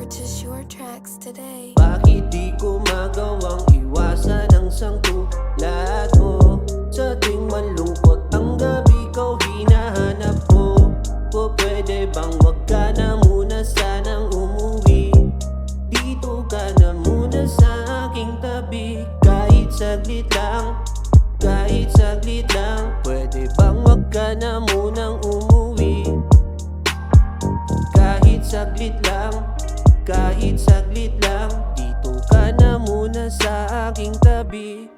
Purchase your tracks today. Bakit di ko magawang iwasan ang sangtulad mo? Sa tuwing malungkot ang gabi ko hinahanap ko. O pwede bang wag ka na muna sanang umuwi? Dito ka na muna sa aking tabi. Kahit saglit lang, kahit saglit lang. Pwede bang wag ka na munang umuwi? Kahit saglit lang, kahit saglit lang. Dito ka na muna sa aking tabi.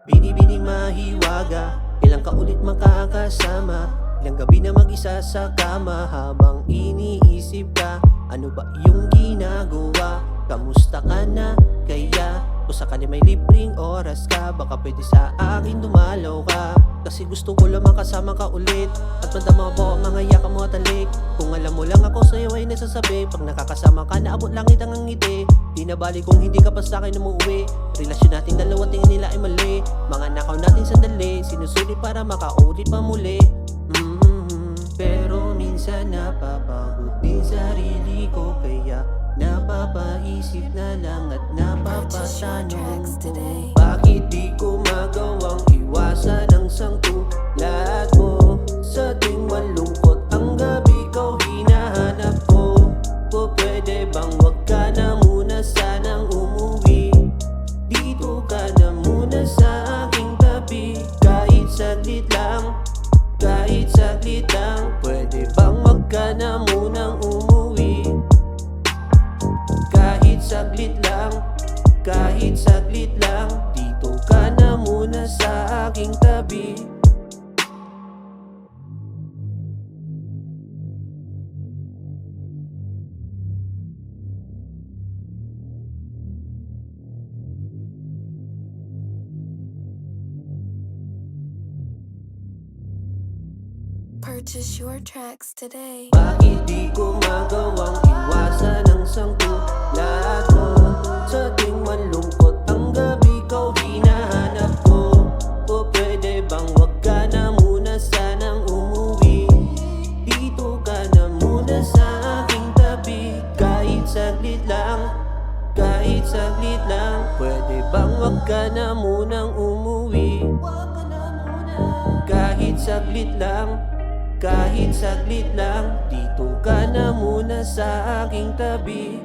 Bini-bini mahiwaga, ilang ka ulit makakasama. Ilang gabi na mag-isa sa kama habang iniisip ka. Ano ba iyong ginagawa? Kamusta ka na kaya? O sa kanya may libreng oras ka, baka pwede sa akin dumalaw ka. Kasi gusto ko lang makasama ka ulit at madama mo ang mga yaka mo at talik. Kung alam mo lang ako sa'yo ay nasasabi, pag nakakasama ka naabot langit ang ngiti. Di na bali kung hindi ka pa sa'kin umuwi. Relasyon natin dalawa tingin nila ay mali. Mga nakaw natin sandali, sinusulit para makaulit pa muli. Pero minsan napapagod din sarili ko, kaya napapaisip na lang at napapatanong ko, bakit di ko magawang iwasan ang sangtulad mo? Sa tuwing malungkot ang gabi ko hinahanap ko. O pwede bang wag ka na muna sanang umuwi? Dito ka na muna sa aking tabi. Kahit saglit lang, kahit saglit lang. Pwede bang wag ka na munang umuwi? Kahit saglit lang, kahit saglit lang. Dito ka na muna sa aking tabi. Purchase your tracks today. Bakit di ko magawang iwasan ang sangtulad mo? Sa tuwing malungkot ang gabi ko hinahanap ko. O pwede bang wag ka na muna sanang umuwi? Dito ka na muna sa aking tabi. Kahit saglit lang, kahit saglit lang. Pwede bang wag ka na munang umuwi? Kahit saglit lang, kahit saglit lang. Dito ka na muna sa aking tabi.